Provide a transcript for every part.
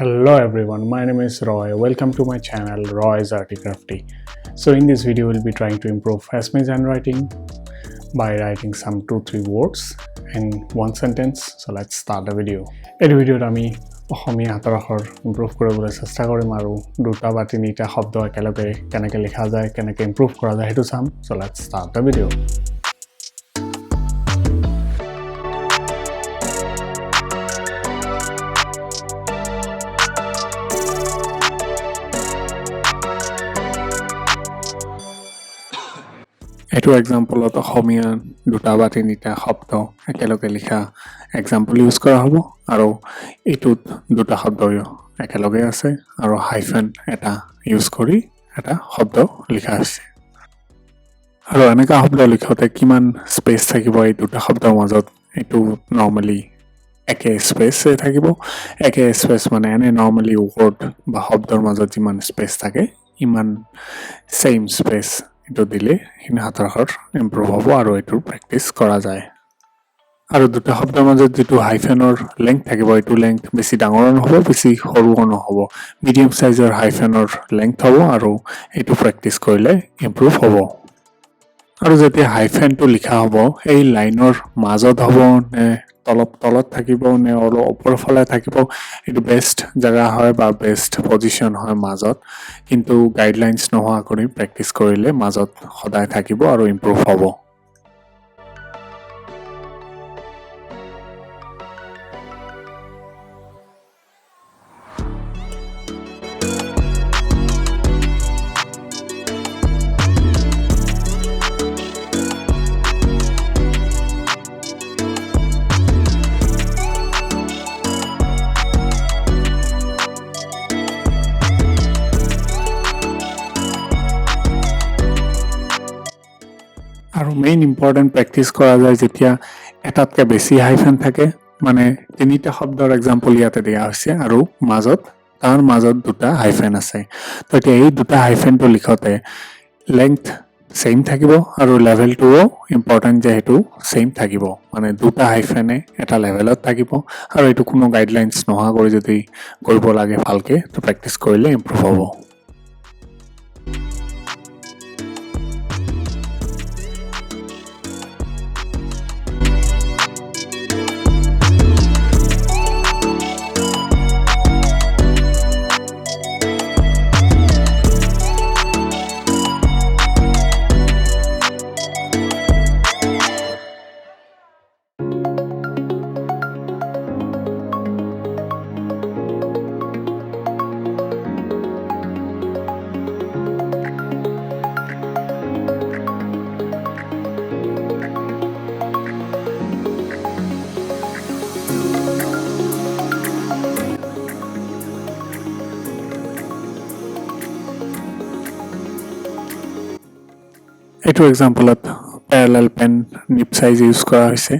Hello everyone, my name is Roy. Welcome to my channel RoysArtyCrafty. So in this video we'll be trying to improve Assamese handwriting by writing some 2-3 words in one sentence. So let's start the video. এই ভিডিওত আমি অসমীয়া হাতৰ আখৰ improve কৰিবলৈ চেষ্টা কৰিম আৰু দুটা বা তিনিটা শব্দ একেলগে কেনেকৈ লিখা যায় কেনেকৈ ইমপ্ৰুভ কৰা যায় সেইটো চাম. So let's start the video. এইটো এক্সাম্পলত অসমীয়া দুটা বা তিনিটা শব্দ একেলগে লিখা এক্সাম্পল ইউজ কৰা হ'ব আৰু এইটোত দুটা শব্দ একেলগে আছে আৰু হাইফেন এটা ইউজ কৰি এটা শব্দ লিখা আছে আৰু এনেকা শব্দ লিখোতে কিমান স্পেচ থাকিব এই দুটা শব্দৰ মাজত এইটো নৰ্মালি একে স্পেচ থাকিব একে স্পেচ মানে এনে নৰ্মালি ৱৰ্ড বা শব্দৰ মাজত যিমান স্পেচ থাকে ইমান সেম স্পেচ to দিলে হিন হাতৰ আখৰ ইমপ্ৰুভ হ'ব আৰু এটো প্ৰ্যাকটিস কৰা যায় আৰু দুটা শব্দৰ মাজত যেটো হাইফেনৰ লেংথ থাকিব এটো লেংথ বেছি ডাঙৰ নহব বেছি সৰু নহব মিডিয়াম সাইজৰ হাইফেনৰ লেংথ হ'ব আৰু এটো প্ৰ্যাকটিস কৰিলে ইমপ্ৰুভ হ'ব আৰু যেতিয়া হাইফেনটো লিখা হ'ব এই লাইনৰ মাজত হ'ব নে তলত থাকিব নে অলপ ওপৰ ফালে থাকিব এটো বেস্ট জায়গা হয় বা বেস্ট পজিশন হয় মাজত কিন্তু গাইডলাইনস নোহোৱা কৰি প্ৰ্যাকটিস কৰিলে মাজত সদায় থাকিব আৰু ইমপ্ৰুভ হ'ব আৰু মেইন ইম্পৰ্টেন্ট প্ৰ্যাকটিস কৰা যায় যেতিয়া এটাতকে বেছি হাইফেন থাকে মানে তিনিটা শব্দৰ এক্সাম্পল ইয়াতে দিয়া হৈছে আৰু তাৰ মাজত দুটা হাইফেন আছে তো এতিয়া এই দুটা হাইফেনটো লিখতে লেংথ সেম থাকিব আৰু লেভেলটোও ইম্পৰ্টেন্ট যে হেতু সেম থাকিব মানে দুটা হাইফেনে এটা লেভেলত থাকিব আৰু এটো কোনো গাইডলাইনস নোহোৱা কৰি যদি কৰিব লাগে ভালকে তো প্ৰ্যাকটিস কৰিলে ইমপ্ৰুভ হ'ব এটো এক্সাম্পলত প্যাৰালাল পেন নিপ সাইজ ইউজ কৰা হৈছে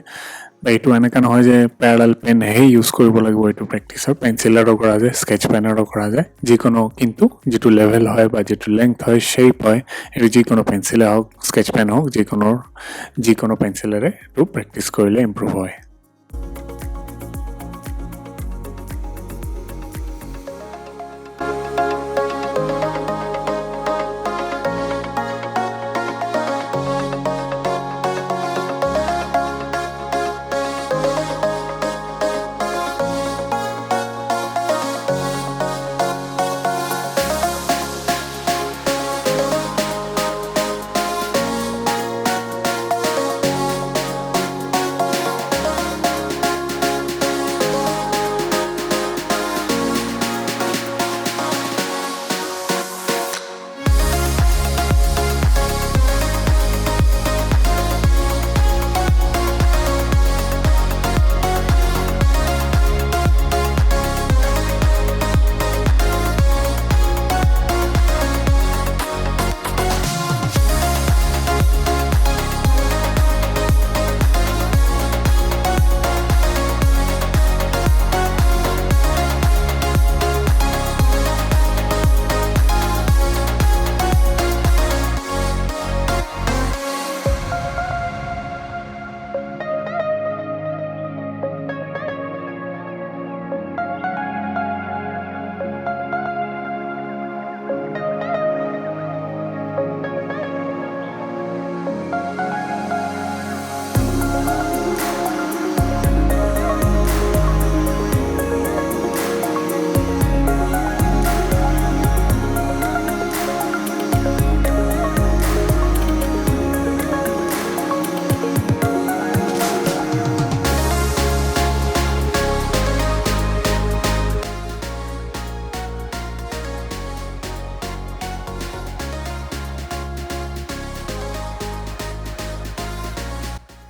বা এটো এনেকা নহয় যে প্যাৰালাল পেন হে ইউজ কৰিব লাগিব এটো প্ৰ্যাকটিসৰ পেন্সিলৰো কৰা যায় স্কেচ পেনৰো কৰা যায় যিকোনো কিন্তু যেটো লেভেল হয় বা যেটো লেংথ হয় শেপ হয় এটো যিকোনো পেন্সিলে হওক স্কেচ পেন হওক যিকোনো পেন্সিলেৰে এটো প্ৰ্যাকটিস কৰিলে ইমপ্ৰুভ হয়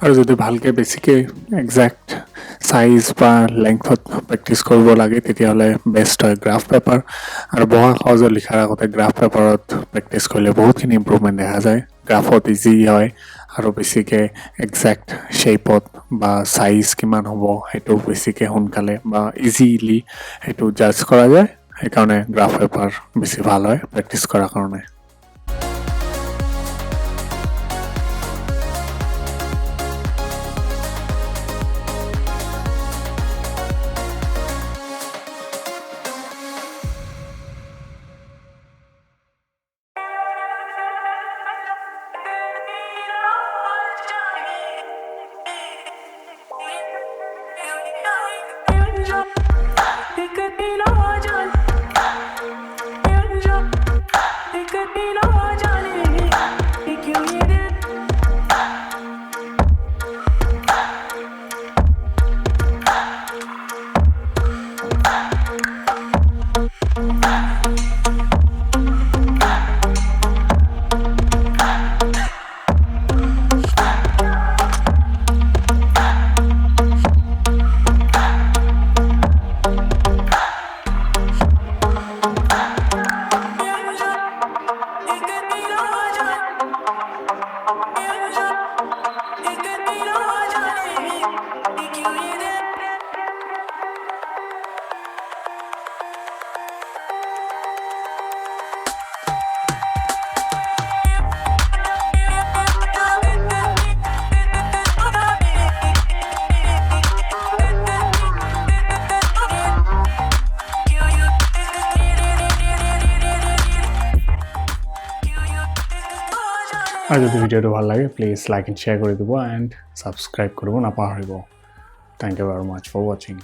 আৰু যদি ভালকে বেছিকে এক্সাক্ট সাইজ বা লেংথত প্ৰেক্টিছ কৰিব লাগে তেতিয়াহ'লে বেষ্ট হয় গ্ৰাফ পেপাৰ আৰু বহা সহজত লিখাৰ আগতে গ্ৰাফ পেপাৰত প্ৰেক্টিছ কৰিলে বহুতখিনি ইম্প্ৰুভমেণ্ট দেখা যায় গ্ৰাফত ইজি হয় আৰু বেছিকে এক্সাক্ট শ্বেপত বা সাইজ কিমান হ'ব সেইটো বেছিকে সোনকালে বা ইজিলি সেইটো জাজ কৰা যায় সেইকাৰণে গ্ৰাফ পেপাৰ বেছি ভাল হয় প্ৰেক্টিছ কৰাৰ কাৰণে আৰু যদি ভিডিঅ'টো ভাল লাগে প্লিজ লাইক এণ্ড শ্বেয়াৰ কৰি দিব এণ্ড ছাবস্ক্ৰাইব কৰিব নাপাহৰিব thank you very much for ৱাচিং